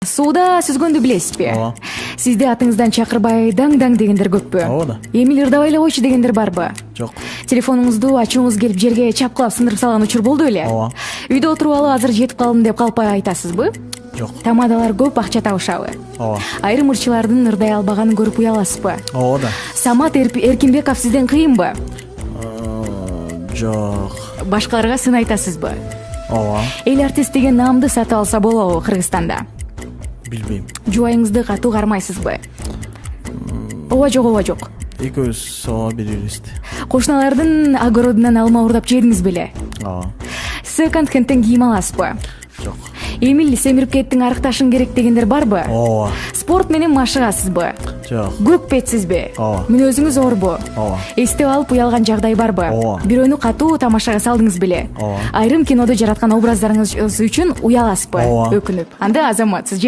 Сууда сүзгөндү билесизби? Ооба. Сизди атыңыздан чакырбай даң-даң дегендер көппү? Ооба да. Эми ырдабай эле койчу дегендер барбы? Жок. Телефонуңузду ачууңуз келип жерге чапкылап сындырып салган учур болду беле? Ооба. Үйдө отуруп алып азыр жетип калдым деп калпай айтасызбы? Жок. Тамадалар көп акча табышабы? Ооба. Айрым ырчылардын ырдай албаганын көрүп уяласызбы? Ооба да. Самат Эркинбеков сизден кыйынбы? Жок. Башкаларга сын айтасызбы? Ооба. Эл артист деген наамды сатып алса болобу Кыргызстанда? Билбейм. Жубайыңызды катуу кармайсызбы? Ооба жок. Экөөбүз ооба беребиз. Кошуналардын огородунан алма уурдап жедиңиз беле? Ооба. Секонд хендтен кийим аласызбы? Жок. Эмил семирип кеттиң, арыкташың керек дегендер барбы? Ооба. Спорт менен машыгасызбы? Жок. Көк бетсизби? Ооба. Мүнөзүңүз орбу? Ооба. Эстеп алып уялган жагдай барбы? Ооба. Бирөөнү катуу тамашага салдыңыз беле? Ооба. Айрым кинодо жараткан образдарыңыз үчүн уяласызбы? Ооба. Өкүнүп. Анда азаматсыз